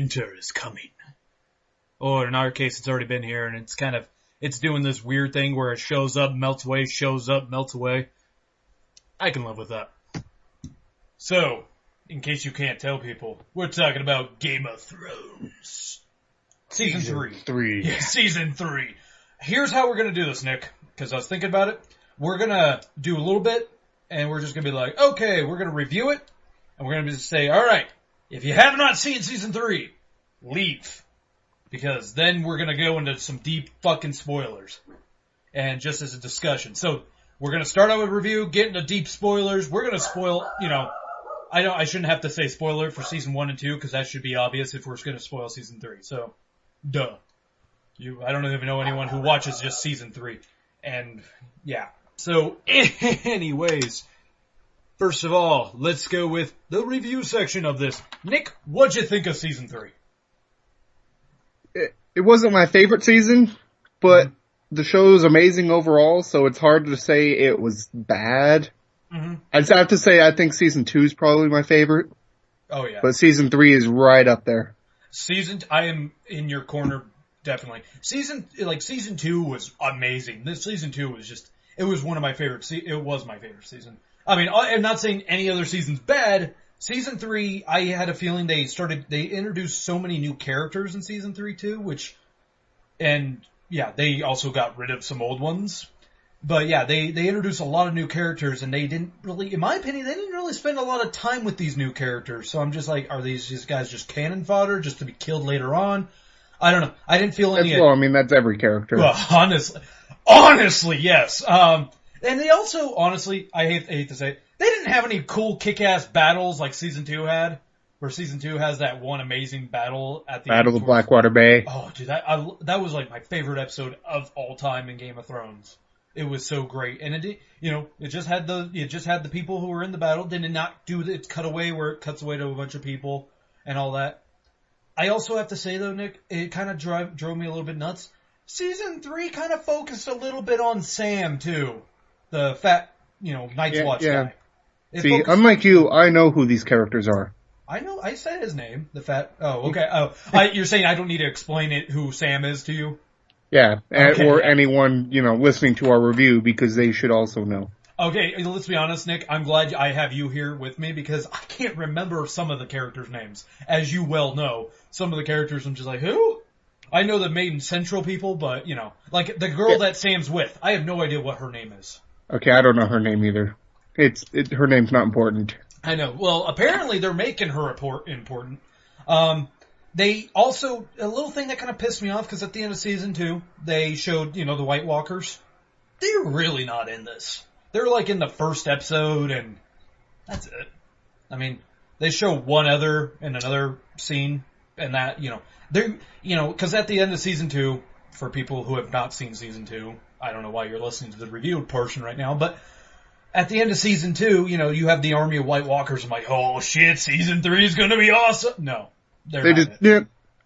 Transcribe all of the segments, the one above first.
winter is coming. Or in our case, it's already been here, and it's doing this weird thing where it shows up, melts away, shows up, melts away. I can live with that. So, in case you can't tell people, we're talking about Game of Thrones. Season 3. Yeah, Season 3. Here's how we're going to do this, Nick, because I was thinking about it. We're going to do a little bit, and we're just going to be like, okay, we're going to review it, and we're going to just say, all right, if you have not seen Season 3, leave. Because then we're going to go into some deep fucking spoilers. And just as a discussion. So, we're going to start out with review, get into deep spoilers. We're going to spoil, I shouldn't have to say spoiler for Season 1 and 2, because that should be obvious if we're going to spoil Season 3. So, duh. I don't even know anyone who watches just Season 3. And, yeah. So, anyways, first of all, let's go with the review section of this. Nick, what'd you think of Season 3? It wasn't my favorite season, but the show is amazing overall, so it's hard to say it was bad. Mm-hmm. I'd have to say I think Season 2 is probably my favorite. Oh, yeah. But Season 3 is right up there. I am in your corner, definitely. Season 2 was amazing. This Season 2 was it was one of my favorite it was my favorite season. I mean, I'm not saying any other season's bad. Season 3, I had a feeling they introduced so many new characters in Season 3 too, they also got rid of some old ones. But yeah, they introduced a lot of new characters, and they didn't really, in my opinion, they didn't really spend a lot of time with these new characters. So I'm just like, are these guys just cannon fodder just to be killed later on? I don't know. I didn't feel any... that's every character. Well, honestly, yes. And they also, honestly, I hate to say it, they didn't have any cool kick-ass battles like Season 2 had, where Season 2 has that one amazing battle at the Battle of Blackwater Bay. Oh, dude, that was like my favorite episode of all time in Game of Thrones. It was so great. And it just had the people who were in the battle, did not do its cutaway where it cuts away to a bunch of people and all that. I also have to say though, Nick, it kind of drove me a little bit nuts. Season 3 kind of focused a little bit on Sam too. The fat, Night's Watch guy. See, unlike you, I know who these characters are. I know, I said his name, the fat, oh, okay, you're saying I don't need to explain who Sam is to you? Yeah, okay. Or anyone, listening to our review, because they should also know. Okay, let's be honest, Nick, I'm glad I have you here with me, because I can't remember some of the characters' names. As you well know, some of the characters I'm just like, who? I know the Maiden Central people, but, like the girl that Sam's with, I have no idea what her name is. Okay, I don't know her name either. Her name's not important. I know. Well, apparently they're making her important. They also, a little thing that kind of pissed me off, because at the end of Season 2, they showed, the White Walkers. They're really not in this. They're like in the first episode, and that's it. I mean, they show one other in another scene, and that, they're, because at the end of Season 2, for people who have not seen Season 2, I don't know why you're listening to the reviewed portion right now, but at the end of Season 2, you have the army of White Walkers. I'm like, oh shit, Season 3 is gonna be awesome. No.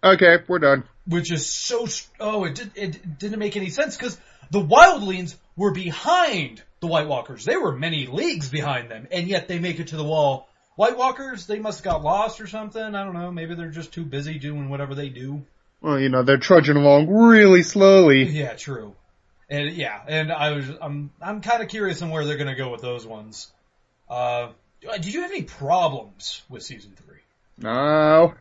Okay, we're done. Which is it didn't make any sense, because the Wildlings were behind the White Walkers. They were many leagues behind them, and yet they make it to the wall. White Walkers, they must have got lost or something. I don't know. Maybe they're just too busy doing whatever they do. Well, they're trudging along really slowly. Yeah, true. And I'm kind of curious on where they're going to go with those ones. Did you have any problems with Season 3? No.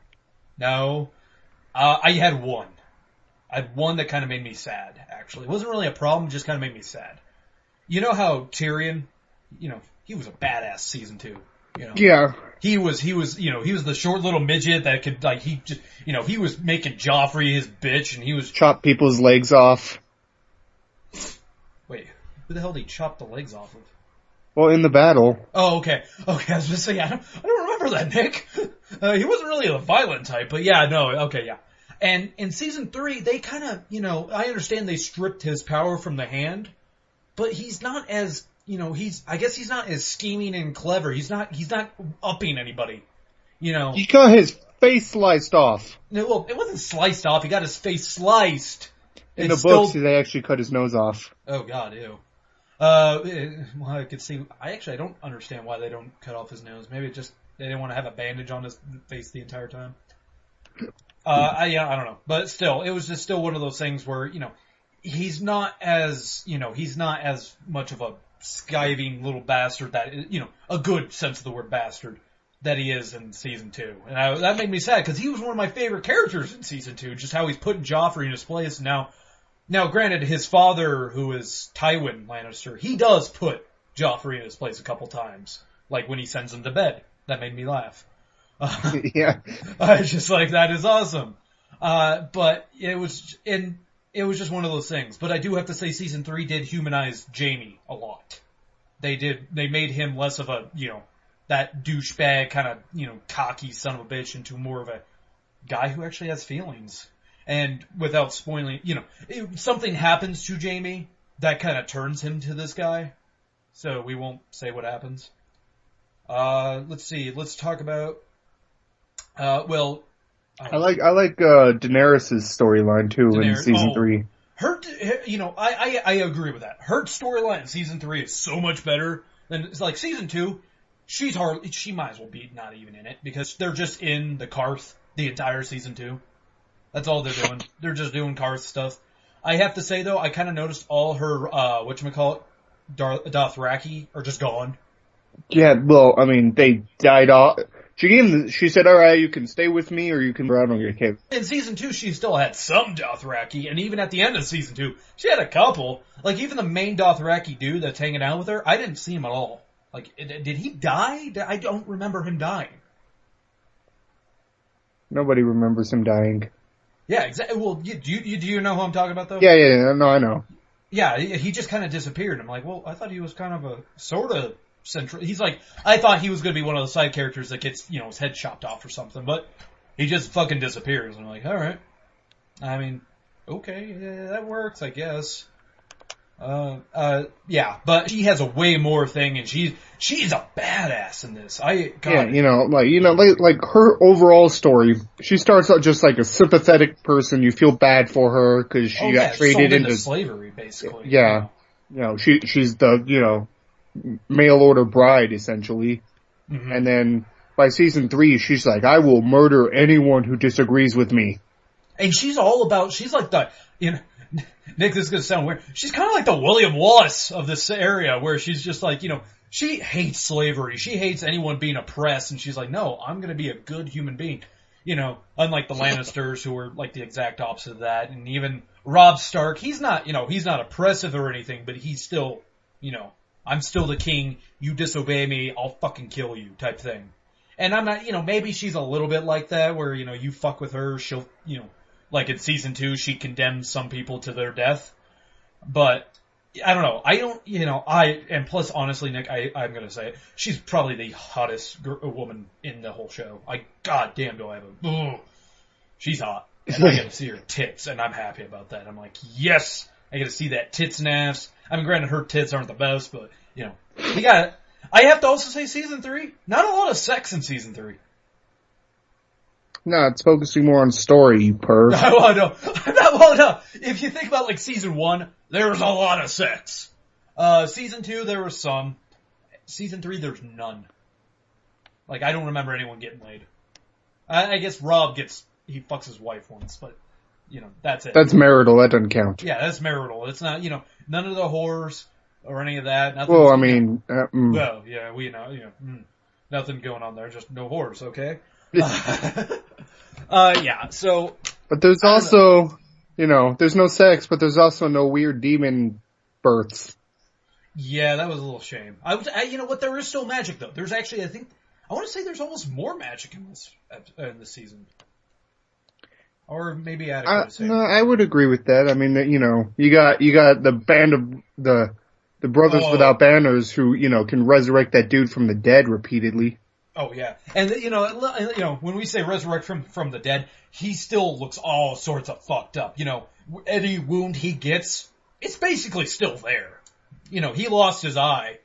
I had one. I had one that kind of made me sad, actually. It wasn't really a problem, just kind of made me sad. You know how Tyrion, he was a badass Season 2. Yeah. He was the short little midget that could, he was making Joffrey his bitch, and he was... Chop people's legs off. Wait, who the hell did he chop the legs off of? Well, in the battle. Oh, okay. Okay, I was just saying, I don't remember that, Nick. He wasn't really a violent type, but yeah, no, okay, yeah. And in Season 3, they kind of, I understand they stripped his power from the hand, but he's not as, I guess he's not as scheming and clever. He's not upping anybody, He got his face sliced off. No, well, it wasn't sliced off. He got his face sliced. In the books, they actually cut his nose off. Oh, God, ew. Well, I could see. I don't understand why they don't cut off his nose. Maybe they didn't want to have a bandage on his face the entire time. I don't know, but still, it was just still one of those things where he's not as much of a skiving little bastard that a good sense of the word bastard that he is in season 2, and that made me sad because he was one of my favorite characters in season 2. Just how he's putting Joffrey in his place. Now, granted, his father, who is Tywin Lannister, he does put Joffrey in his place a couple times, like when he sends him to bed. That made me laugh. Yeah. I was just like, that is awesome. But it was just one of those things. But I do have to say season 3 did humanize Jaime a lot. They made him less of a, that douchebag kind of, cocky son of a bitch into more of a guy who actually has feelings. And without spoiling, something happens to Jaime that kind of turns him to this guy. So we won't say what happens. Let's see. Let's talk about, I like Daenerys' storyline too in season 3. Her, I agree with that. Her storyline in season 3 is so much better than, it's like season 2. She might as well be not even in it because they're just in the Karth the entire season 2. That's all they're doing. They're just doing Karth stuff. I have to say though, I kind of noticed all her, Dothraki are just gone. Yeah, well, I mean, they died off. She said, alright, you can stay with me or you can go out on your cave. In season 2, she still had some Dothraki, and even at the end of season 2, she had a couple. Like, even the main Dothraki dude that's hanging out with her, I didn't see him at all. Like, did he die? I don't remember him dying. Nobody remembers him dying. Yeah, exactly. Well, do you know who I'm talking about, though? Yeah, no, I know. Yeah, he just kind of disappeared. I'm like, well, I thought he was kind of a sort of central. He's like, I thought he was going to be one of the side characters that gets, his head chopped off or something, but he just fucking disappears. I'm like, all right. I mean, okay, yeah, that works, I guess. Yeah, but she has a way more thing, and she's a badass in this. Like her overall story. She starts out just like a sympathetic person. You feel bad for her because she got traded into slavery, basically. Yeah, she's the mail order bride essentially, and then by season 3, she's like, I will murder anyone who disagrees with me. And she's like the Nick, this is going to sound weird. She's kind of like the William Wallace of this area where she's just like, she hates slavery. She hates anyone being oppressed. And she's like, no, I'm going to be a good human being. Unlike the Lannisters who are like the exact opposite of that. And even Robb Stark, he's not oppressive or anything, but he's still, I'm still the king. You disobey me, I'll fucking kill you type thing. And I'm not, maybe she's a little bit like that where, you fuck with her, she'll, like in season 2, she condemns some people to their death. But, I don't know. And plus, honestly, Nick, I'm gonna say it, she's probably the hottest woman in the whole show. Goddamn do I have she's hot. And I get to see her tits, and I'm happy about that. I'm like, yes! I get to see that tits and ass. I mean, granted, her tits aren't the best, but, we got it. I have to also say season 3, not a lot of sex in season 3. No, it's focusing more on story, you perv. Well, no. If you think about, like, season 1, there was a lot of sex. Season 2, there was some. Season 3, there's none. Like, I don't remember anyone getting laid. I guess Robb he fucks his wife once, but, that's it. That's marital, that doesn't count. Yeah, that's marital. It's not, none of the whores or any of that. Well, I mean... Well, yeah, nothing going on there, just no whores, okay? Yeah, so... But there's also, there's no sex, but there's also no weird demon births. Yeah, that was a little shame. You know what, there is still magic, though. There's actually, I want to say there's almost more magic in this season. Or maybe adequate. No, I would agree with that. I mean, you got the band of the Brothers Without Banners who, can resurrect that dude from the dead repeatedly. Oh yeah, and when we say resurrect from the dead, he still looks all sorts of fucked up. Any wound he gets, it's basically still there. He lost his eye,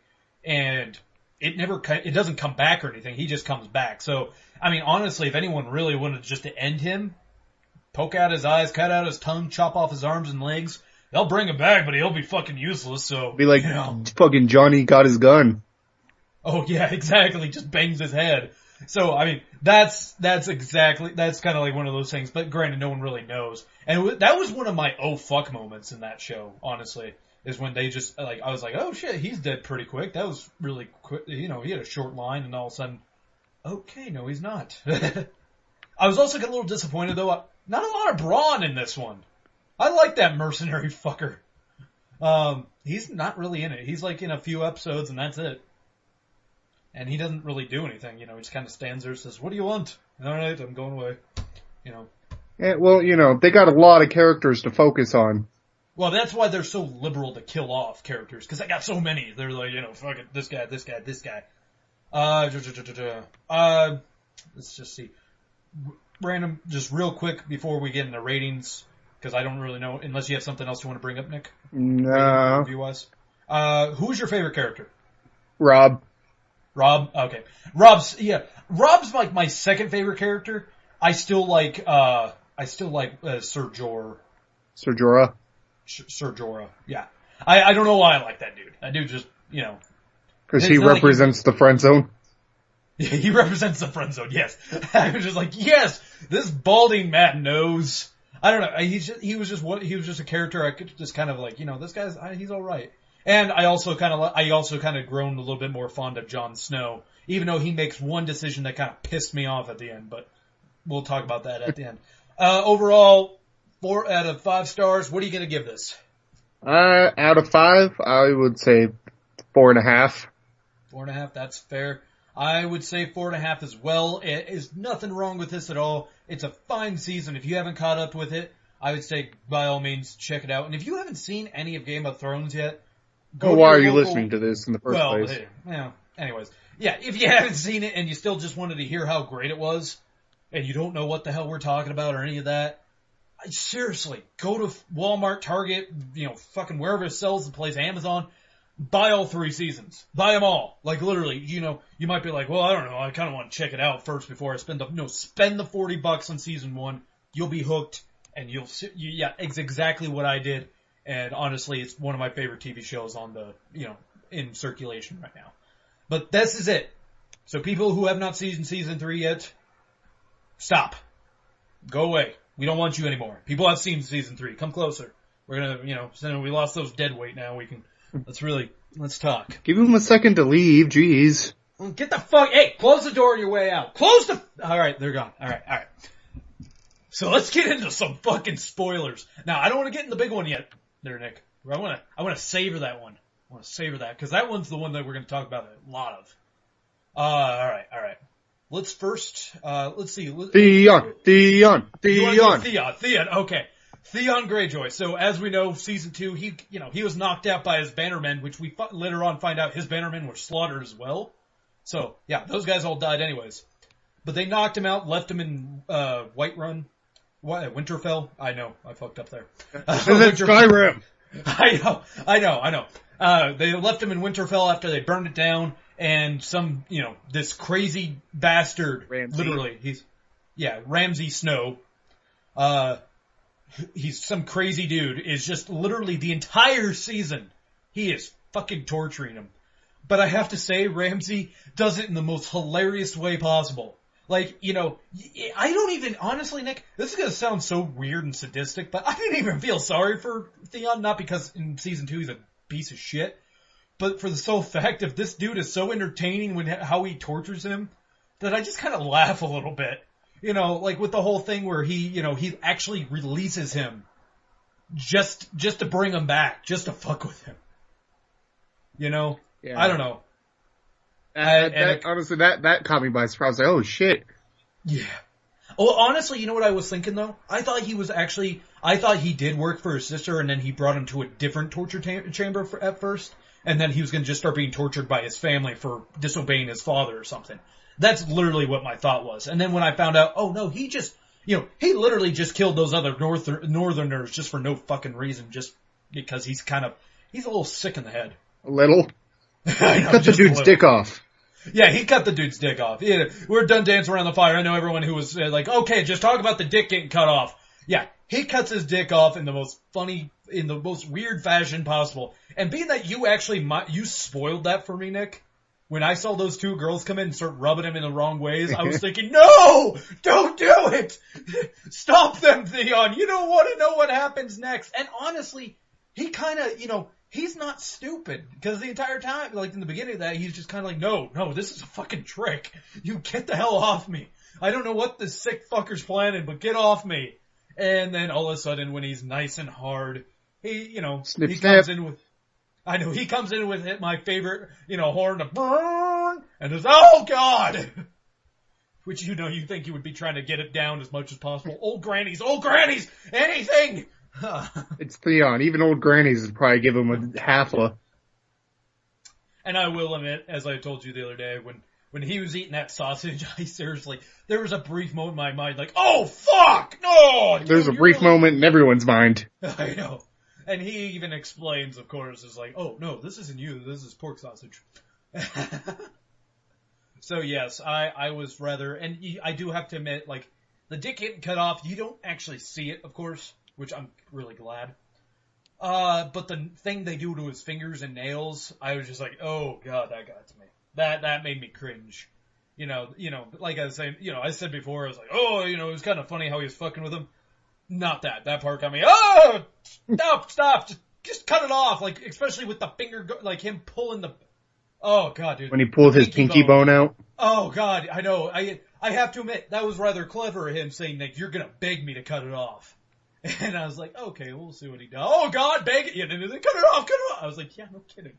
and it doesn't come back or anything. He just comes back. So, I mean, honestly, if anyone really wanted just to end him, poke out his eyes, cut out his tongue, chop off his arms and legs, they'll bring him back, but he'll be fucking useless. So be like, fucking Johnny got his gun. Oh yeah, exactly. Just bangs his head. So, I mean, That's kind of like one of those things, but granted, no one really knows. And that was one of my oh fuck moments in that show, honestly, is when they just, like, I was like, oh shit, he's dead pretty quick. That was really quick, he had a short line, and all of a sudden, okay, no, he's not. I was also a little disappointed, though. Not a lot of brawn in this one. I like that mercenary fucker. He's not really in it. He's like in a few episodes, and that's it. And he doesn't really do anything, he just kind of stands there and says, what do you want? Alright, I'm going away. Yeah, well, they got a lot of characters to focus on. Well, that's why they're so liberal to kill off characters, because they got so many. They're like, fuck it, this guy, this guy, this guy. Let's just see. Random, just real quick before we get into ratings, because I don't really know, unless you have something else you want to bring up, Nick? No. Review-wise. Who's your favorite character? Rob? Okay. Rob's like my second favorite character. I still like Ser Jorah. Ser Jorah? Ser Jorah, yeah. I don't know why I like that dude. That dude just, Because he represents the friend zone? Yeah, he represents the friend zone, yes. I was just like, yes, this balding Matt knows. I don't know. He was just a character I could just kind of like, this guy's, he's alright. And I also kind of grown a little bit more fond of Jon Snow, even though he makes one decision that kind of pissed me off at the end, but we'll talk about that at the end. Overall, 4 out of 5 stars. What are you going to give this? Out of 5, I would say 4.5. 4.5, that's fair. I would say 4.5 as well. There's nothing wrong with this at all. It's a fine season. If you haven't caught up with it, I would say by all means check it out. And if you haven't seen any of Game of Thrones yet, why are you listening to this in the first place? Anyways. Yeah, if you haven't seen it and you still just wanted to hear how great it was, and you don't know what the hell we're talking about or any of that, seriously, go to Walmart, Target, fucking wherever it sells the place, Amazon, buy all 3 seasons. Buy them all. Like, literally, you might be like, well, I don't know, I kind of want to check it out first before I spend the $40 on season 1. You'll be hooked, and it's exactly what I did. And honestly, it's one of my favorite TV shows on the, in circulation right now. But this is it. So people who have not seen season 3 yet, stop. Go away. We don't want you anymore. People have seen season 3. Come closer. We're gonna, since we lost those dead weight now, let's talk. Give them a second to leave, jeez. Get the fuck, hey, close the door on your way out. Alright, they're gone. Alright. So let's get into some fucking spoilers. Now, I don't want to get in the big one yet. There, Nick. I want to savor that one. I want to savor that, because that one's the one that we're going to talk about a lot of. Alright. Let's first, let's see. Theon, okay. Theon Greyjoy. So, as we know, season 2, he was knocked out by his bannermen, which we later on find out his bannermen were slaughtered as well. So, yeah, those guys all died anyways. But they knocked him out, left him in, Whiterun. Winterfell? I know, I fucked up there. Skyrim! I know. They left him in Winterfell after they burned it down, and some, this crazy bastard, Ramsay. Literally, Ramsay Snow, he's some crazy dude, is just literally the entire season, he is fucking torturing him. But I have to say, Ramsay does it in the most hilarious way possible. Like, I don't even, honestly, Nick, this is going to sound so weird and sadistic, but I didn't even feel sorry for Theon, not because in season 2 he's a piece of shit, but for the sole fact of this dude is so entertaining how he tortures him, that I just kind of laugh a little bit. Like with the whole thing where he actually releases him just to bring him back, just to fuck with him. Yeah. I don't know. Honestly, that caught me by surprise. Like, oh shit. Yeah. Well, honestly, you know what I was thinking though? I thought he did work for his sister, and then he brought him to a different torture chamber at first, and then he was going to just start being tortured by his family for disobeying his father or something. That's literally what my thought was. And then when I found out, oh no, he just, he literally just killed those other northerners just for no fucking reason, just because he's a little sick in the head. A little? Cut the dude's dick off. Yeah, he cut the dude's dick off. Yeah, we're done dancing around the fire. I know everyone who was like, okay, just talk about the dick getting cut off. Yeah, he cuts his dick off in the most weird fashion possible. And being that you spoiled that for me, Nick, when I saw those two girls come in and start rubbing him in the wrong ways, I was thinking, no! Don't do it! Stop them, Theon! You don't want to know what happens next. And honestly, he kind of, he's not stupid. Because the entire time, like in the beginning of that, he's just kind of like, no, this is a fucking trick. You get the hell off me. I don't know what this sick fucker's planning, but get off me. And then all of a sudden, when he's nice and hard, he comes in with... I know, he comes in with my favorite, horn to burn, and says, oh God! Which, you think you would be trying to get it down as much as possible. Old grannies, anything! It's Theon. Even old grannies would probably give him a half-a. And I will admit, as I told you the other day, when he was eating that sausage, there was a brief moment in my mind like, oh fuck, no! There's a brief moment in everyone's mind. I know. And he even explains, of course, is like, oh, no, this isn't you, this is pork sausage. So, yes, I was rather, and I do have to admit, like, the dick getting cut off, you don't actually see it, of course, which I'm really glad. But the thing they do to his fingers and nails, I was just like, oh, God, that got to me. That made me cringe. Like I was saying, I said before, I was like, oh, it was kind of funny how he was fucking with him. Not that. That part got me, oh! Stop! Just cut it off. Like, especially with the finger, like him pulling the, oh God, dude. When he pulled his pinky bone out. Oh God, I know. I have to admit, that was rather clever of him saying, like, you're gonna beg me to cut it off. And I was like, okay, we'll see what he does. Oh God, beg it. Yeah, cut it off. I was like, yeah, no kidding.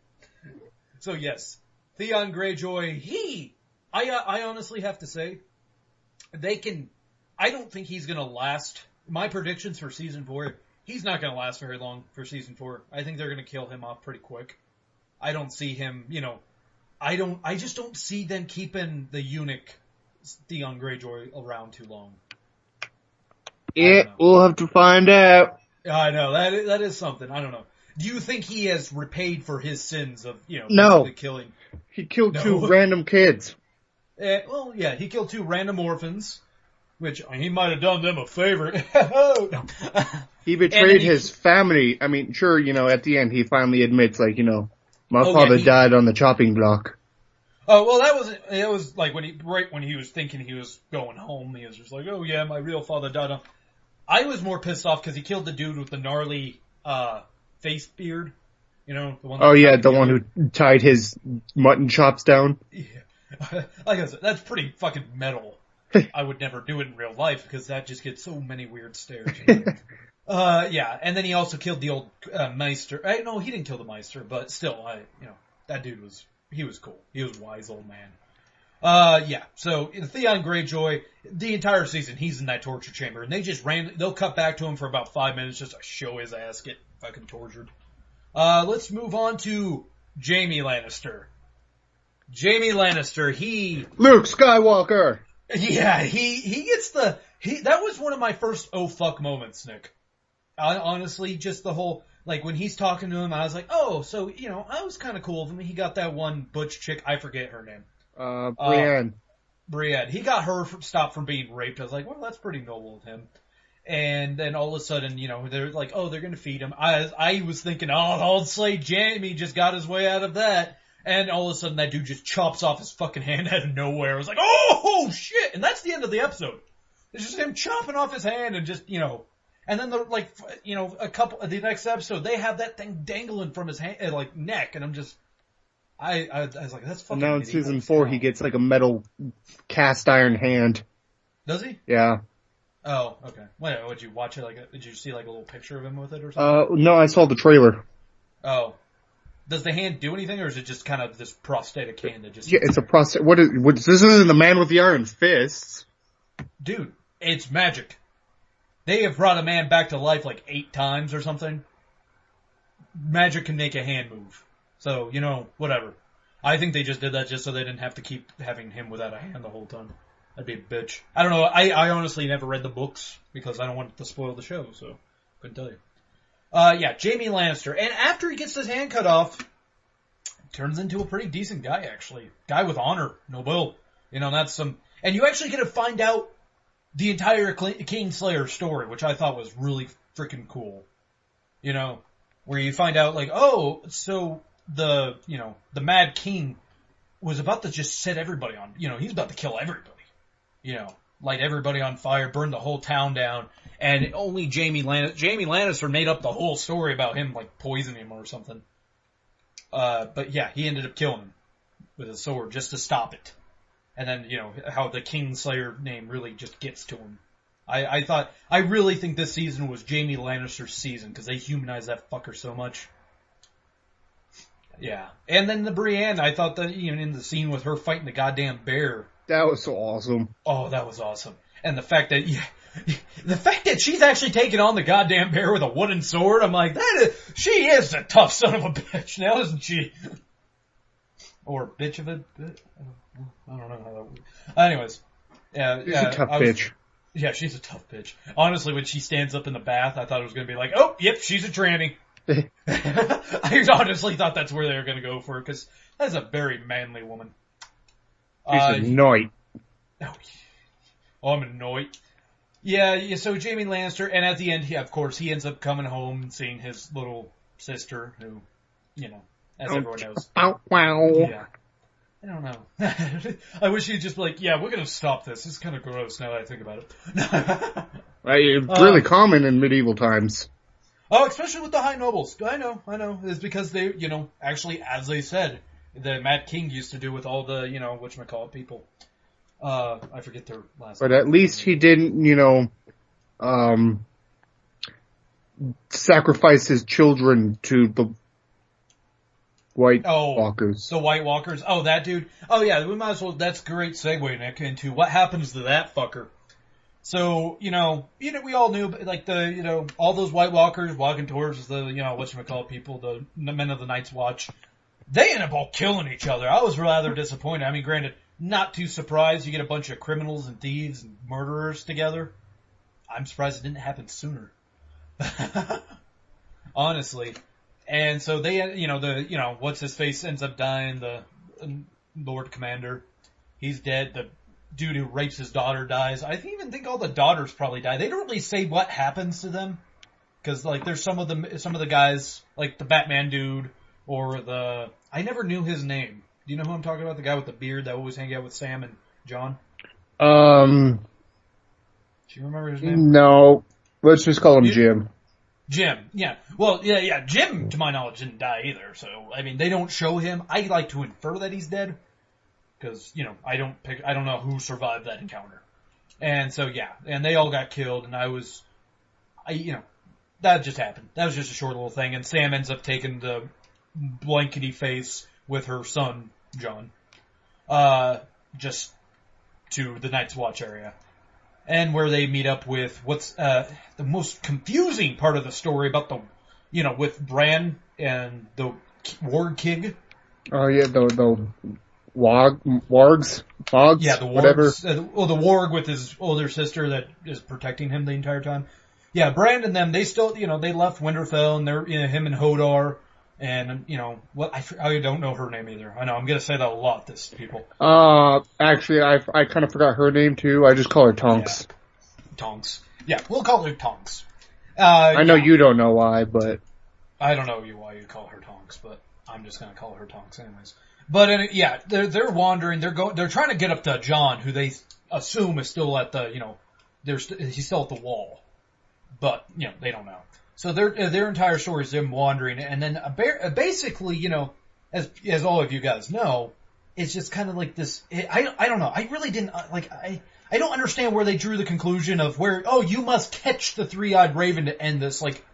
So yes, Theon Greyjoy, I honestly have to say, I don't think he's gonna last. My predictions for season 4, he's not going to last very long for season 4. I think they're going to kill him off pretty quick. I don't see him, I just don't see them keeping the eunuch Theon Greyjoy around too long. Yeah, we'll have to find out. I know, that is something. I don't know. Do you think he has repaid for his sins of, no. Killing? He killed 2 random kids. Well, yeah, he killed 2 random orphans. Which, he might have done them a favor. He betrayed his family. I mean, sure, at the end he finally admits, like, my father died on the chopping block. Oh, well, it was like when he was thinking he was going home, he was just like, oh yeah, my real father died on. I was more pissed off because he killed the dude with the gnarly, face beard. The one. Oh yeah, the one who tied his mutton chops down. Yeah. Like I said, that's pretty fucking metal. I would never do it in real life because that just gets so many weird stares. Yeah, and then he also killed the old Meister. No, he didn't kill the Meister, but still, that dude was cool. He was a wise old man. Yeah, so Theon Greyjoy, the entire season, he's in that torture chamber, and they'll cut back to him for about 5 minutes just to show his ass get fucking tortured. Let's move on to Jaime Lannister. Jaime Lannister, Luke Skywalker! Yeah, he gets that was one of my first oh fuck moments, Nick. Honestly, just the whole, like, when he's talking to him, I was like, oh, so, I was kind of cool of him. He got that one butch chick, I forget her name. Brienne. Brienne. He got her stopped from being raped. I was like, well, that's pretty noble of him. And then all of a sudden, they're like, oh, they're gonna feed him. I was thinking, oh, old slave Jaime just got his way out of that. And all of a sudden that dude just chops off his fucking hand out of nowhere. I was like, oh shit! And that's the end of the episode. It's just him chopping off his hand and just, and then the next episode, they have that thing dangling from his hand, neck, and I'm just, I was like, that's fucking. Now in season 4, he gets like a metal cast iron hand. Does he? Yeah. Oh, okay. Wait, would you watch it did you see like a little picture of him with it or something? No, I saw the trailer. Oh. Does the hand do anything, or is it just kind of this prosthetic hand that just... Yeah, it's a prosthetic... This isn't the man with the iron fists. Dude, it's magic. They have brought a man back to life like 8 times or something. Magic can make a hand move. So, whatever. I think they just did that just so they didn't have to keep having him without a hand the whole time. That'd be a bitch. I don't know. I honestly never read the books because I don't want to spoil the show, so couldn't tell you. Yeah, Jaime Lannister. And after he gets his hand cut off, turns into a pretty decent guy, actually. Guy with honor, noble. That's some... And you actually get to find out the entire Kingslayer story, which I thought was really freaking cool. Where you find out, like, oh, so the Mad King was about to just set everybody on, he's about to kill everybody, light everybody on fire, burn the whole town down, and only Jamie Lannister made up the whole story about him, like, poisoning him or something. But yeah, he ended up killing him with a sword just to stop it. And then, how the Kingslayer name really just gets to him. I really think this season was Jamie Lannister's season, because they humanized that fucker so much. Yeah. And then the Brienne, I thought that, even in the scene with her fighting the goddamn bear. That was so awesome. Oh, that was awesome. And the fact that she's actually taking on the goddamn bear with a wooden sword, I'm like, she is a tough son of a bitch now, isn't she? Or bitch of a bitch? I don't know how that works. Anyways. Yeah, she's a tough bitch. Yeah, she's a tough bitch. Honestly, when she stands up in the bath, I thought it was going to be like, oh, yep, she's a tranny. I honestly thought that's where they were going to go for, because that's a very manly woman. She's a knight. Oh, I'm a knight. Yeah, so Jamie Lannister, and at the end, of course, he ends up coming home and seeing his little sister, who, as everyone knows. Wow. Yeah. I don't know. I wish he'd just be like, yeah, we're going to stop this. This is kind of gross now that I think about it. It's really common in medieval times. Oh, especially with the High Nobles. I know. It's because they, actually, as they said, the Mad King used to do with all the, whatchamacallit people. I forget their last name. But at least he didn't, sacrifice his children to the White Walkers. The White Walkers. Oh, that dude. Oh, yeah, we might as well, that's a great segue, Nick, into what happens to that fucker. So, we all knew, like, all those White Walkers walking towards the, whatchamacallit people, the Men of the Night's Watch, they end up all killing each other. I was rather disappointed. I mean, granted, not too surprised you get a bunch of criminals and thieves and murderers together. I'm surprised it didn't happen sooner. Honestly. And so they, what's-his-face ends up dying, the Lord Commander. He's dead. The dude who rapes his daughter dies. I even think all the daughters probably die. They don't really say what happens to them. Because, like, there's some of the guys, like the Batman dude, or I never knew his name. Do you know who I'm talking about? The guy with the beard that always hang out with Sam and John? Do you remember his name? No. Let's just call him Jim. Jim, yeah. Well, yeah, Jim, to my knowledge, didn't die either. So, I mean, they don't show him. I like to infer that he's dead. Because, I don't know who survived that encounter. And so, yeah. And they all got killed, and that just happened. That was just a short little thing. And Sam ends up taking the blankety face with her son, John, just to the Night's Watch area. And where they meet up with what's the most confusing part of the story about with Bran and the Warg King. Oh yeah, the Wargs? Yeah, the Wargs. Whatever. The Warg with his older sister that is protecting him the entire time. Yeah, Bran and them, they still, they left Winterfell, and they're, him and Hodor, and, I don't know her name either. I know, I'm gonna say that a lot, people. Actually, I kind of forgot her name too. I just call her Tonks. Yeah. Tonks. Yeah, we'll call her Tonks. I know you don't know why, but... I don't know why you call her Tonks, but I'm just gonna call her Tonks anyways. But, yeah, they're wandering, they're trying to get up to John, who they assume is still at the, he's still at the wall. But, they don't know. So their entire story is them wandering, and then basically, as all of you guys know, it's just kind of like this. I don't know. I really didn't I don't understand where they drew the conclusion of where you must catch the three-eyed raven to end this. Like,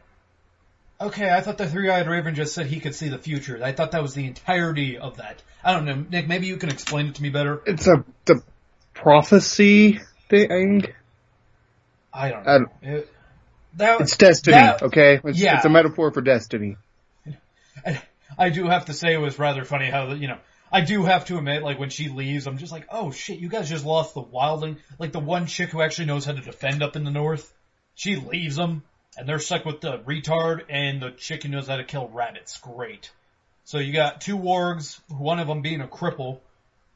okay, I thought the three-eyed raven just said he could see the future. I thought that was the entirety of that. I don't know, Nick. Maybe you can explain it to me better. It's the prophecy thing. I don't know. It's destiny, okay? It's a metaphor for destiny. I do have to say it was rather funny how, I do have to admit, like, when she leaves, I'm just like, oh shit, you guys just lost the wildling. Like, the one chick who actually knows how to defend up in the north, she leaves them, and they're stuck with the retard and the chick who knows how to kill rabbits. Great. So you got two wargs, one of them being a cripple,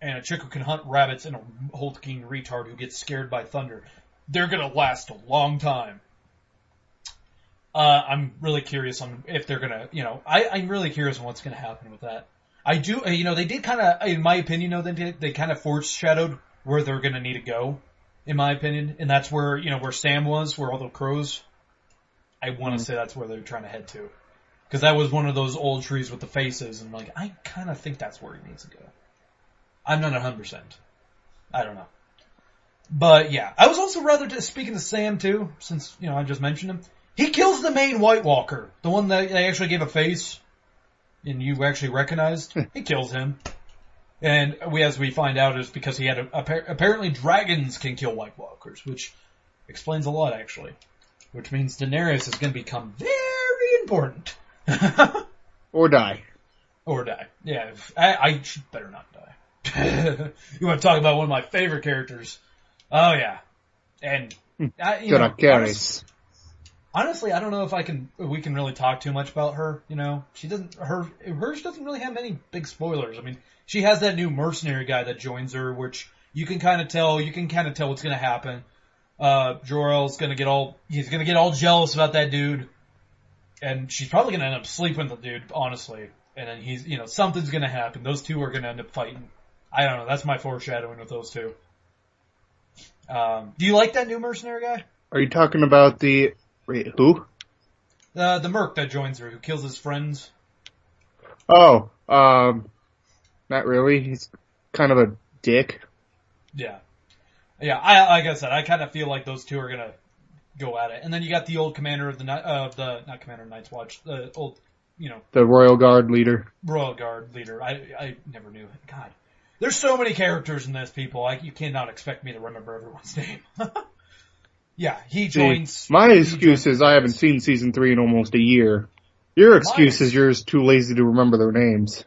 and a chick who can hunt rabbits, and a hulking retard who gets scared by thunder. They're gonna last a long time. I'm really curious on if they're gonna, I'm really curious on what's gonna happen with that. I do, they did kind of, in my opinion, they kind of foreshadowed where they're going to need to go, in my opinion. And that's where, where Sam was, where all the crows, I want to say that's where they're trying to head to. Because that was one of those old trees with the faces, and I kind of think that's where he needs to go. I'm not 100%. I don't know. But yeah, I was also speaking to Sam too, since, I just mentioned him. He kills the main White Walker, the one that they actually gave a face, and you actually recognized. He kills him. And as we find out, is because he had apparently dragons can kill White Walkers, which explains a lot actually. Which means Daenerys is going to become very important. Or die. Or die. Yeah, I better not die. You want to talk about one of my favorite characters? Oh yeah, and honestly, I don't know if we can really talk too much about her. She doesn't. Hers doesn't really have many big spoilers. I mean, she has that new mercenary guy that joins her, which you can kind of tell. You can kind of tell what's going to happen. Jor-El's going to get all jealous about that dude. And she's probably going to end up sleeping with the dude, honestly. And then something's going to happen. Those two are going to end up fighting. I don't know. That's my foreshadowing with those two. Do you like that new mercenary guy? Are you talking about who? The merc that joins her, who kills his friends. Oh, not really. He's kind of a dick. Yeah. Yeah, like I said, I kind of feel like those two are going to go at it. And then you got the old commander of not Commander of Night's Watch, the old, the Royal Guard leader. Royal Guard leader. I never knew. God. There's so many characters in this, people. You cannot expect me to remember everyone's name. Yeah, he joins. My excuse is I haven't seen season 3 in almost a year. Your excuse is you're too lazy to remember their names.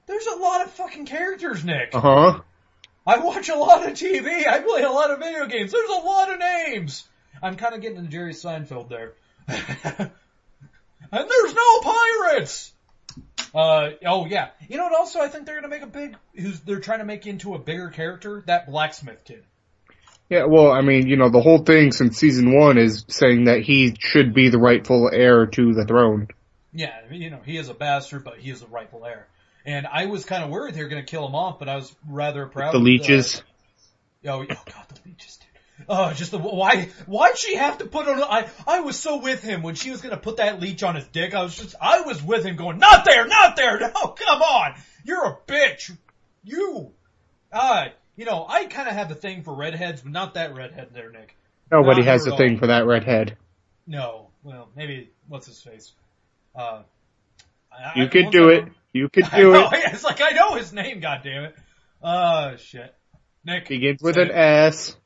There's a lot of fucking characters, Nick. Uh-huh. I watch a lot of TV. I play a lot of video games. There's a lot of names. I'm kind of getting into Jerry Seinfeld there. And there's no pirates! Oh yeah. You know what also I think they're gonna make they're trying to make into a bigger character? That blacksmith kid. Yeah, well, I mean, the whole thing since season 1 is saying that he should be the rightful heir to the throne. Yeah, he is a bastard, but he is the rightful heir. And I was kind of worried they were gonna kill him off, but I was rather proud. The leeches. Oh god, the leeches, dude. Oh, why'd she have to put on, I was so with him when she was gonna put that leech on his dick. I was with him going, not there, no, come on, you're a bitch. I kind of have the thing for redheads, but not that redhead there, Nick. Nobody has a thing for that redhead. No, well, maybe, what's his face? You could do it. You could do it. It's like, I know his name, goddammit. Oh, shit. Nick. Begins with an S.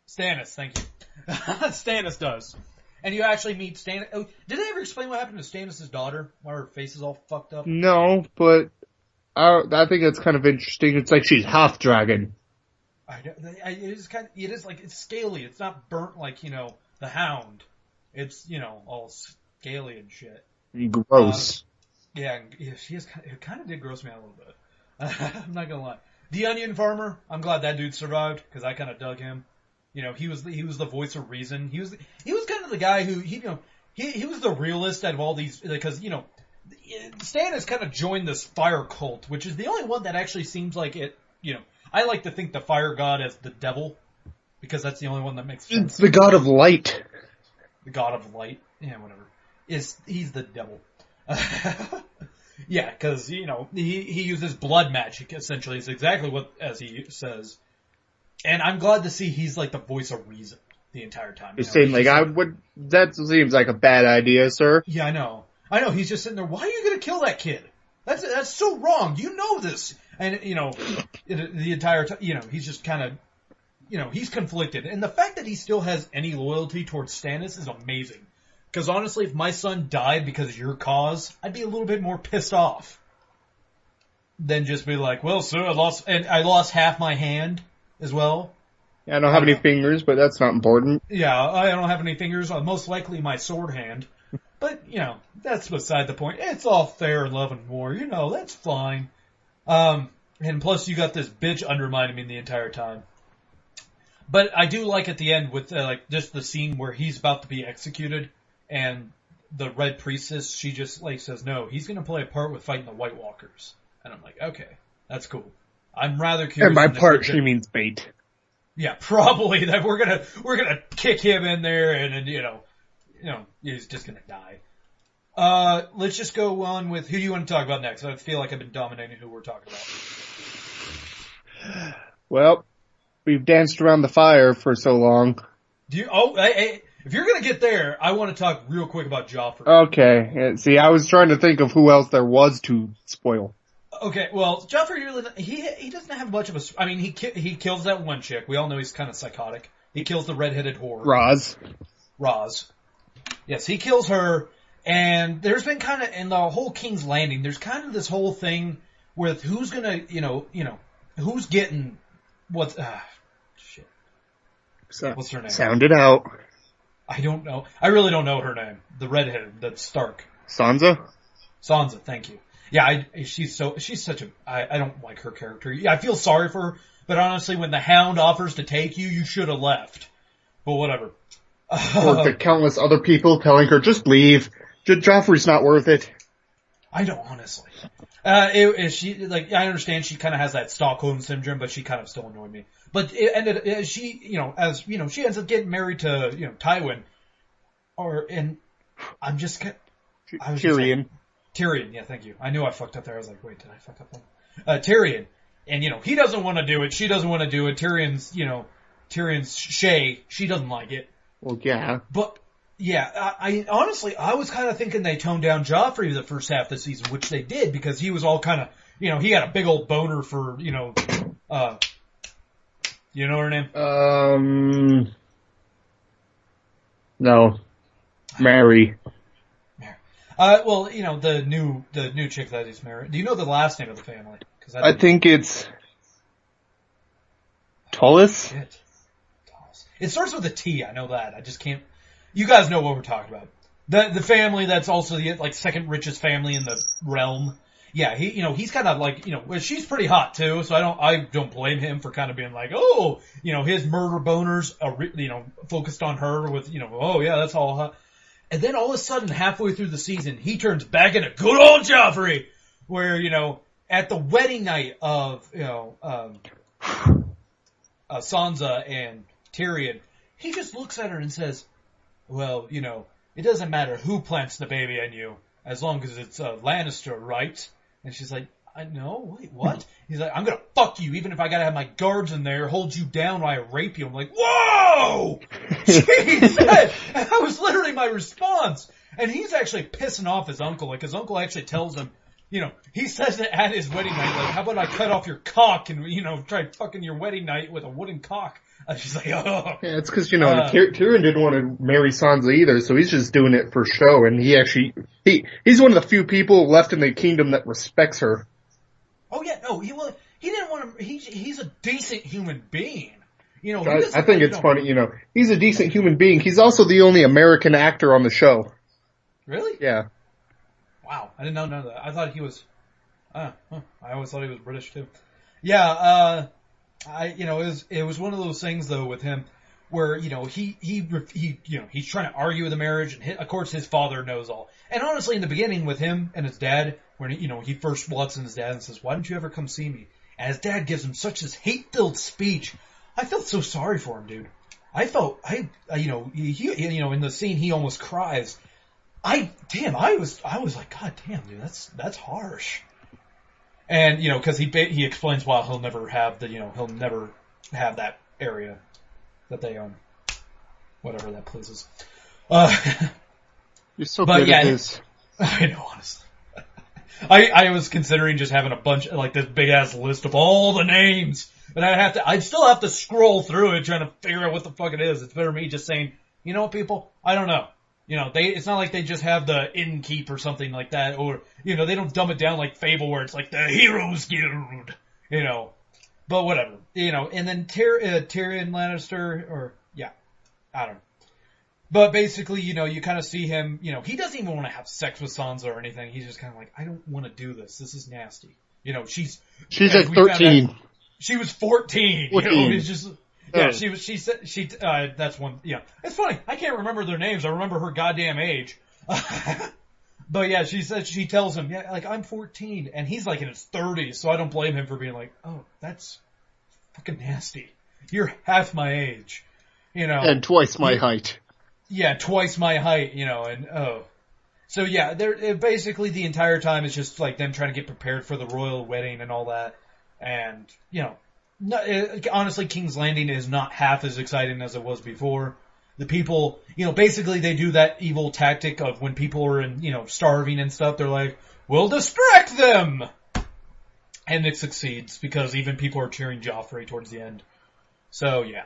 Stannis, thank you. Stannis does. And you actually meet Stannis. Oh, did they ever explain what happened to Stannis' daughter? Why her face is all fucked up? No, but I think that's kind of interesting. It's like she's half dragon. It is like, it's scaly. It's not burnt like, the Hound. It's, all scaly and shit. Gross. Yeah, it kind of did gross me out a little bit. I'm not gonna lie. The Onion Farmer, I'm glad that dude survived, because I kind of dug him. He was the voice of reason. He was kind of the guy who, he was the realist out of all these, because, Stannis kind of joined this fire cult, which is the only one that actually seems like it, I like to think the fire god as the devil, because that's the only one that makes sense. It's the god of light. The god of light? Yeah, whatever. He's the devil. Yeah, because, he uses blood magic, essentially. It's exactly as he says. And I'm glad to see he's like the voice of reason the entire time. That seems like a bad idea, sir. Yeah, I know. He's just sitting there, why are you gonna kill that kid? That's so wrong. You know this. And, the entire time, he's just kind of, he's conflicted. And the fact that he still has any loyalty towards Stannis is amazing. Because honestly, if my son died because of your cause, I'd be a little bit more pissed off. Than just be like, well, sir, I lost half my hand as well. Yeah, I don't have any fingers, but that's not important. Yeah, I don't have any fingers. Most likely my sword hand. But, that's beside the point. It's all fair in love and war. That's fine. And plus you got this bitch undermining me the entire time. But I do like at the end with, just the scene where he's about to be executed and the Red Priestess, she just like says, no, he's going to play a part with fighting the White Walkers. And I'm like, okay, that's cool. I'm rather curious. And by part, she means bait. Yeah, probably that we're gonna kick him in there and you know, he's just gonna die. Let's just go on with who you want to talk about next. I feel like I've been dominating who we're talking about. Well, we've danced around the fire for so long. Hey, if you're gonna get there, I want to talk real quick about Joffrey. Okay, see, I was trying to think of who else there was to spoil. Okay, well, Joffrey really, he doesn't have much of a, I mean, he kills that one chick. We all know he's kind of psychotic. He kills the redheaded whore. Roz. Yes, he kills her, and there's been kind of, in the whole King's Landing, there's kind of this whole thing with who's gonna, who's getting what's, shit. What's her name? Sound it out. I don't know. I really don't know her name. The redheaded, that's Stark. Sansa, thank you. Yeah, she's such a, I don't like her character. Yeah, I feel sorry for her, but honestly, when the Hound offers to take you, you should have left. But whatever. Or the countless other people telling her, just leave. Joffrey's not worth it. I don't, honestly. She, like, I understand she kind of has that Stockholm syndrome, but she kind of still annoyed me. But it ended, she ends up getting married to, Tywin. And I'm just, Tyrion. Tyrion, yeah, thank you. I knew I fucked up there. I was like, wait, did I fuck up there? Tyrion. And, he doesn't want to do it. She doesn't want to do it. Tyrion's Shay. She doesn't like it. Well, yeah. But, yeah, I honestly, I was kind of thinking they toned down Joffrey the first half of the season, which they did, because he was all kind of, he had a big old boner for, you know her name? No. Mary. Well, the new chick that he's married. Do you know the last name of the family? I think it's Tullis. Shit. It starts with a T. I know that. I just can't. You guys know what we're talking about. The family that's also the second richest family in the realm. Yeah, he's kind of like, she's pretty hot too. So I don't blame him for kind of being like, oh, his murder boners are, focused on her with, oh yeah, that's all hot. And then all of a sudden, halfway through the season, he turns back into good old Joffrey, where, at the wedding night of, Sansa and Tyrion, he just looks at her and says, well, it doesn't matter who plants the baby in you, as long as it's Lannister, right? And she's like, I know, wait, what? He's like, I'm gonna fuck you, even if I gotta have my guards in there, hold you down while I rape you. I'm like, whoa! Jeez! That was literally my response. And he's actually pissing off his uncle. Like, his uncle actually tells him, he says it at his wedding night, like, how about I cut off your cock and, try fucking your wedding night with a wooden cock? She's like, oh. Yeah, it's because, Tyrion didn't want to marry Sansa either, so he's just doing it for show, and he's one of the few people left in the kingdom that respects her. Oh yeah, no, he didn't want to, he's a decent human being. I think it's funny, he's a decent human being. He's also the only American actor on the show. Really? Yeah. Wow, I didn't know that. I thought he was, I always thought he was British too. Yeah, it was one of those things though with him where, he's trying to argue with the marriage, and of course his father knows all. And honestly, in the beginning with him and his dad, when he first walks in his dad and says, why don't you ever come see me? And his dad gives him such this hate-filled speech. I felt so sorry for him, dude. I in the scene he almost cries. I was like, God damn, dude, that's harsh. And, cause he explains why he'll never have that area that they own. Whatever that place is. You're so good at this. I know, honestly. I was considering just having a bunch, like this big ass list of all the names. But I'd still have to scroll through it trying to figure out what the fuck it is. It's better me just saying, you know what, people? I don't know. It's not like they just have the innkeep or something like that, or, they don't dumb it down like Fable where it's like the Heroes Guild, but whatever, and then Tyrion Lannister, or, yeah, I don't know. But basically, you kind of see him, he doesn't even want to have sex with Sansa or anything. He's just kind of like, I don't want to do this. This is nasty. She's at 13. She was 14. 14. It's just, yeah, she said, that's one, yeah. It's funny. I can't remember their names. I remember her goddamn age. But yeah, she tells him, yeah, like, I'm 14, and he's like in his 30s, so I don't blame him for being like, oh, that's fucking nasty. You're half my age, And twice my height. Yeah, twice my height, and oh. So yeah, they're basically the entire time is just like them trying to get prepared for the royal wedding and all that, and honestly, King's Landing is not half as exciting as it was before. The people, basically they do that evil tactic of when people are starving and stuff, they're like, we'll distract them! And it succeeds, because even people are cheering Joffrey towards the end. So, yeah.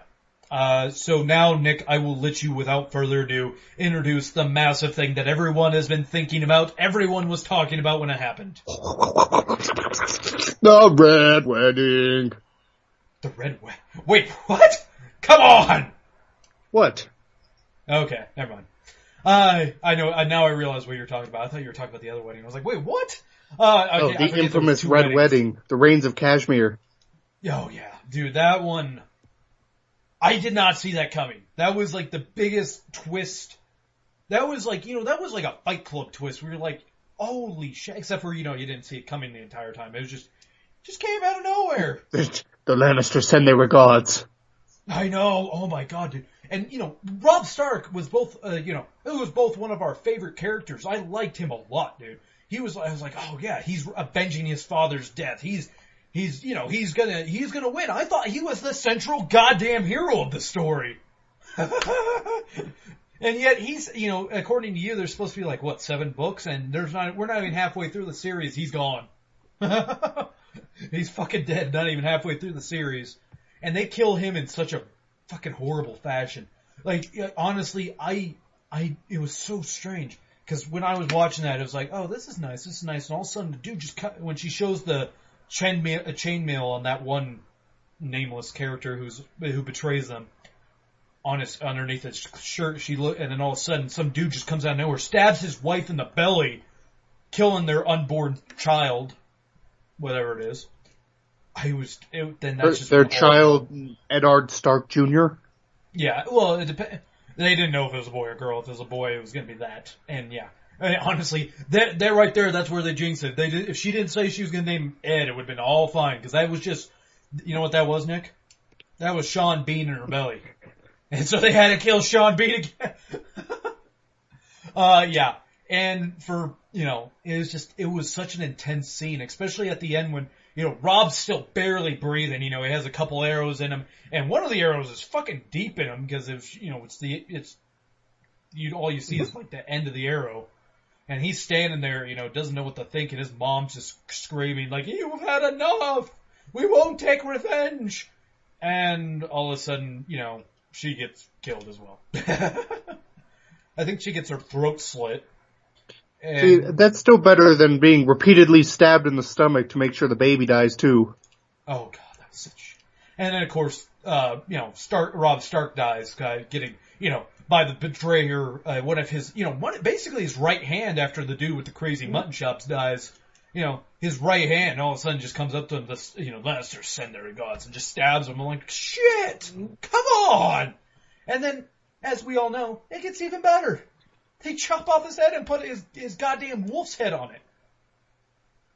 So now, Nick, I will let you, without further ado, introduce the massive thing that everyone has been thinking about, everyone was talking about when it happened. The Red Wedding. The Red Wedding? Wait, what? Come on! What? Okay, never mind. I know, now I realize what you're talking about. I thought you were talking about the other wedding. I was like, wait, what? Okay, the infamous Red Wedding, the Rains of Kashmir. Oh yeah, dude, that one, I did not see that coming. That was like the biggest twist. That was like, that was like a Fight Club twist. We were like, holy shit, except for, you didn't see it coming the entire time. It was just came out of nowhere. The Lannisters said they were gods. I know, oh my god, dude. And, Robb Stark was both, it was both one of our favorite characters. I liked him a lot, dude. I was like, oh yeah, he's avenging his father's death. He's gonna win. I thought he was the central goddamn hero of the story. And yet he's, according to you, there's supposed to be like, what, 7 books? And we're not even halfway through the series. He's gone. He's fucking dead, not even halfway through the series. And they kill him in such a fucking horrible fashion. Like, honestly, it was so strange. Because when I was watching that, it was like, oh, this is nice. And all of a sudden, the dude just when she shows the chainmail on that one nameless character who betrays them, underneath his shirt, and then all of a sudden, some dude just comes out of nowhere, stabs his wife in the belly, killing their unborn child, whatever it is. Then that's just their child, Eddard Stark Jr. Yeah, well, it depends. They didn't know if it was a boy or a girl. If it was a boy, it was going to be that. And yeah, honestly, that right there, that's where they jinxed it. If she didn't say she was going to name Ed, it would have been all fine. Because that was just, you know what that was, Nick? That was Sean Bean in her belly. And so they had to kill Sean Bean again. Yeah. And for, it was such an intense scene, especially at the end when, Robb's still barely breathing. He has a couple arrows in him, and one of the arrows is fucking deep in him because all you see is like the end of the arrow, and he's standing there, doesn't know what to think, and his mom's just screaming like, "You've had enough! We won't take revenge!" And all of a sudden, she gets killed as well. I think she gets her throat slit. See, that's still better than being repeatedly stabbed in the stomach to make sure the baby dies too. Oh god, that was such. And then of course, Robb Stark dies, getting, by the betrayer, one of his, basically his right hand after the dude with the crazy mutton chops dies. His right hand all of a sudden just comes up to him. Lannisters send their regards, and just stabs him. I'm like, shit, come on. And then, as we all know, it gets even better. They chop off his head and put his goddamn wolf's head on it.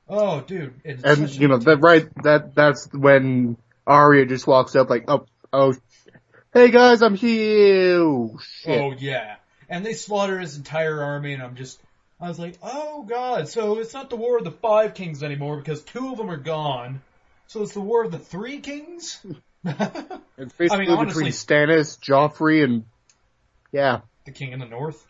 Oh, dude. That's when Arya just walks up like, oh, hey guys, I'm here. Oh, shit. Oh, yeah. And they slaughter his entire army, and I was like, oh god, so it's not the War of the 5 Kings anymore, because 2 of them are gone. So it's the War of the 3 Kings? It's basically honestly, between Stannis, Joffrey, and, yeah. The King in the North.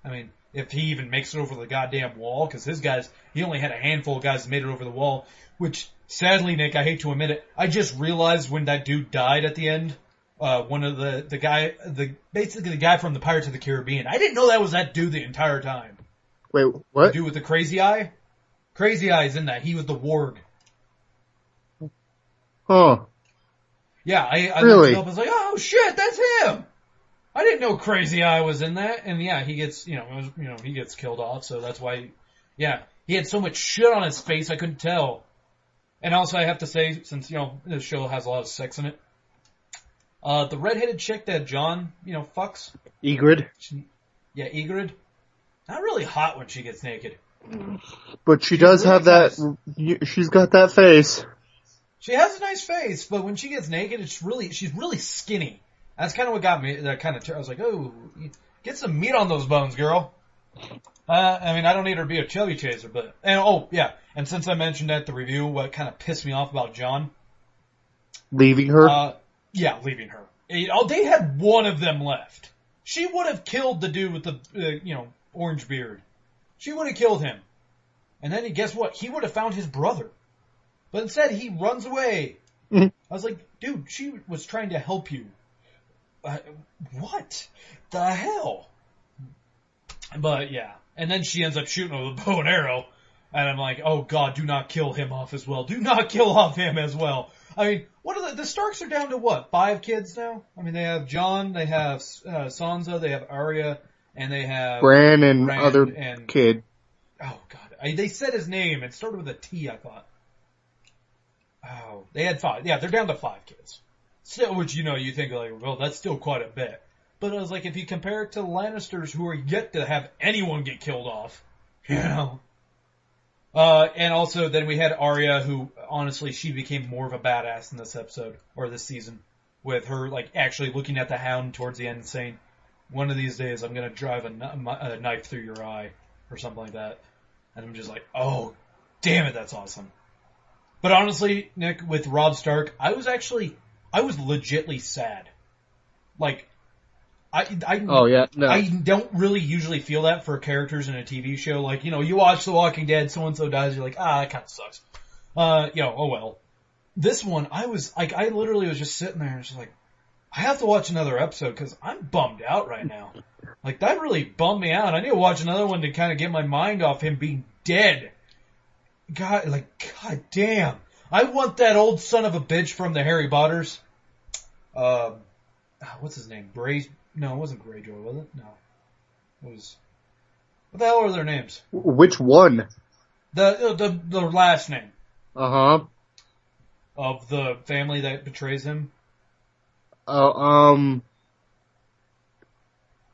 I mean, if he even makes it over the goddamn wall, because his guys, he only had a handful of guys that made it over the wall, which, sadly, Nick, I hate to admit it, I just realized when that dude died at the end, one of basically the guy from the Pirates of the Caribbean, I didn't know that was that dude the entire time. Wait, what? The dude with the crazy eye? Crazy Eye's in that. He was the warg. Huh. Yeah, I really? looked it up, I was like, oh shit, that's him! I didn't know Crazy Eye was in that, and yeah, he gets, he gets killed off, so that's why, he had so much shit on his face, I couldn't tell. And also, I have to say, since, this show has a lot of sex in it, the redheaded chick that Jon, fucks. Ygritte? Yeah, Ygritte. Not really hot when she gets naked. But she does really have that, she's got that face. She has a nice face, but when she gets naked, she's really skinny. That's kind of what got me, I was like, oh, get some meat on those bones, girl. I mean, I don't need her to be a chubby chaser, but, and since I mentioned at the review what kind of pissed me off about John. Leaving her? Leaving her. They had one of them left. She would have killed the dude with the, orange beard. She would have killed him. And then guess what? He would have found his brother. But instead, he runs away. I was like, dude, she was trying to help you. What the hell? But yeah. And then she ends up shooting with a bow and arrow. And I'm like, oh god, do not kill him off as well. Do not kill off him as well. I mean, what are the Starks are down to what? 5 kids now? I mean, they have Jon, they have Sansa, they have Arya, and they have Bran and other kid. Oh god, they said his name. It started with a T, I thought. Oh, they had 5. Yeah, they're down to 5 kids. Still, which you think like, well, that's still quite a bit. But I was like, if you compare it to the Lannisters, who are yet to have anyone get killed off, and also then we had Arya, who honestly she became more of a badass in this episode or this season, with her like actually looking at the Hound towards the end and saying, "One of these days, I'm gonna drive a knife through your eye," or something like that. And I'm just like, oh, damn it, that's awesome. But honestly, Nick, with Robb Stark, I was legitly sad. Like, I don't really usually feel that for characters in a TV show. Like, you watch The Walking Dead, so-and-so dies, you're like, that kind of sucks. Oh well. This one, I literally was just sitting there and just like, I have to watch another episode because I'm bummed out right now. Like, that really bummed me out. I need to watch another one to kind of get my mind off him being dead. God damn. I want that old son of a bitch from the Harry Potters. What's his name? No, it wasn't Greyjoy, was it? No. It was... What the hell are their names? Which one? The last name. Uh-huh. Of the family that betrays him.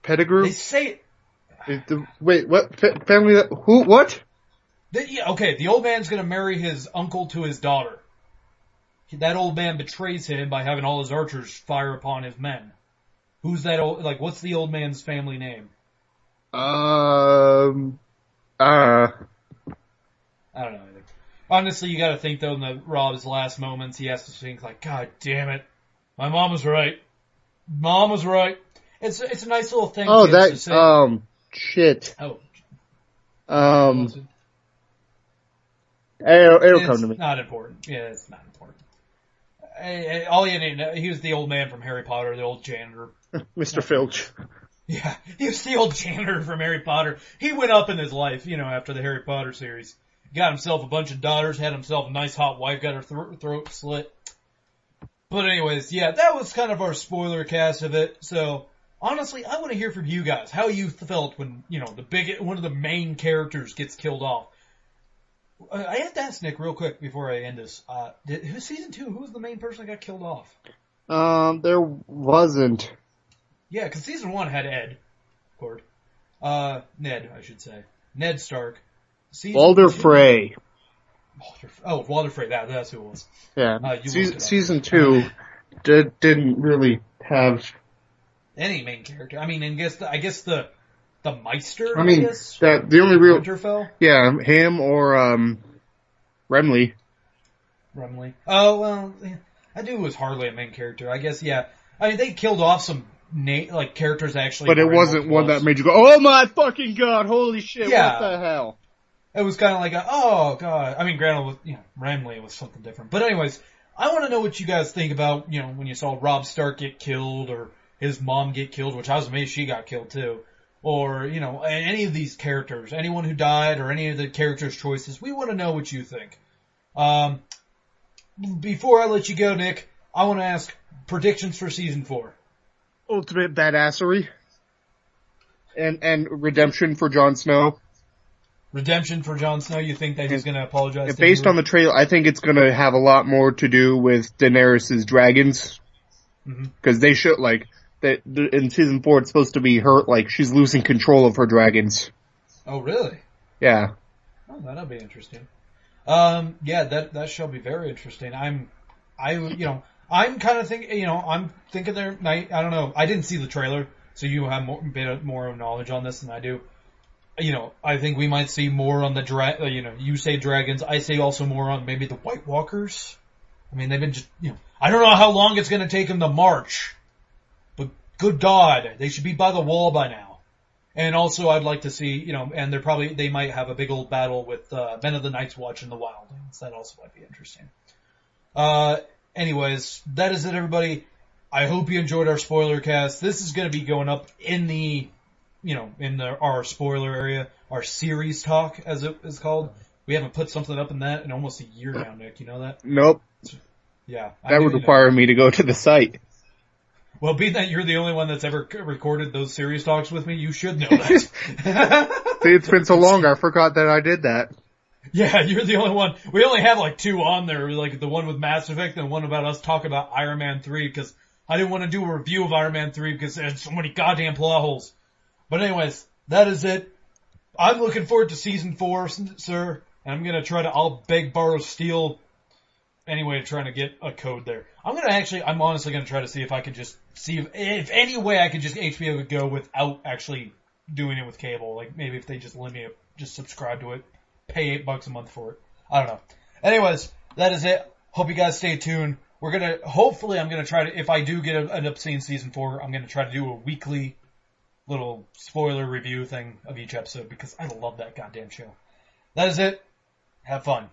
Pettigrew? They say... Wait, what? Family that... Who? What? The old man's gonna marry his uncle to his daughter. That old man betrays him by having all his archers fire upon his men. Who's that old, what's the old man's family name? I don't know either. Honestly, you gotta think though, in Robb's last moments, he has to think like, God damn it. My mom was right. Mom was right. It's a nice little thing. Oh, that, shit. Oh. It'll come to me. It's not important. Yeah, it's not important. All you need to know, he was the old man from Harry Potter, the old janitor. Mr. Filch. Yeah, he was the old janitor from Harry Potter. He went up in his life, after the Harry Potter series. Got himself a bunch of daughters, had himself a nice hot wife, got her throat slit. But anyways, yeah, that was kind of our spoiler cast of it. So, honestly, I want to hear from you guys how you felt when, one of the main characters gets killed off. I have to ask Nick real quick before I end this. Season 2, who was the main person that got killed off? There wasn't. Yeah, because season 1 had Ed, of course. Ned, I should say. Ned Stark. Walder Frey. Walder Frey, that's who it was. Yeah, season 2 didn't really have any main character. I mean, I guess the Meister. I mean, the only real Winterfell. Yeah, him or Renly. Renly. Oh well, that dude was hardly a main character. I guess. Yeah. I mean, they killed off some characters actually. But it wasn't one that made you go, "Oh my fucking god! Holy shit! Yeah. What the hell?" It was kind of like oh god. I mean, granted, Renly was something different. But anyways, I want to know what you guys think about when you saw Robb Stark get killed or his mom get killed, which I was amazed she got killed too. Or, any of these characters, anyone who died or any of the characters' choices, we want to know what you think. Before I let you go, Nick, I want to ask predictions for season 4. Ultimate badassery. And redemption for Jon Snow. Redemption for Jon Snow? You think that he's going to apologize? Based on the trailer, I think it's going to have a lot more to do with Daenerys' dragons. Because they should, in season 4, it's supposed to be her, she's losing control of her dragons. Oh, really? Yeah. Oh, that'll be interesting. Yeah, that shall be very interesting. I'm kind of thinking, I'm thinking there might, I don't know, I didn't see the trailer, so you have a bit more knowledge on this than I do. I think we might see more on the you say dragons, I say also more on maybe the White Walkers. I mean, they've been just, I don't know how long it's going to take them to march, but good God, they should be by the wall by now. And also, I'd like to see, and they might have a big old battle with Men of the Night's Watch in the Wildlands. That also might be interesting. Anyways, that is it, everybody. I hope you enjoyed our spoiler cast. This is going to be going up in the, our spoiler area, our series talk, as it is called. We haven't put something up in that in almost a year now, Nick. You know that? Nope. Yeah. That would require me to go to the site. Well, being that you're the only one that's ever recorded those series talks with me, you should know that. See, it's been so long, I forgot that I did that. Yeah, you're the only one. We only have like 2 on there, like the one with Mass Effect and one about us talking about Iron Man 3, because I didn't want to do a review of Iron Man 3 because it had so many goddamn plot holes. But anyways, that is it. I'm looking forward to season 4, sir, and I'm gonna I'll beg, borrow, steal, anyway, trying to get a code there. I'm honestly gonna try to see if I can just see if any way I can just HBO Go without actually doing it with cable. Like maybe if they just let me just subscribe to it, pay $8 a month for it. I don't know. Anyways, that is it. Hope you guys stay tuned. I'm gonna try to, if I do end up seeing season 4, I'm gonna try to do a weekly little spoiler review thing of each episode because I love that goddamn show. That is it. Have fun.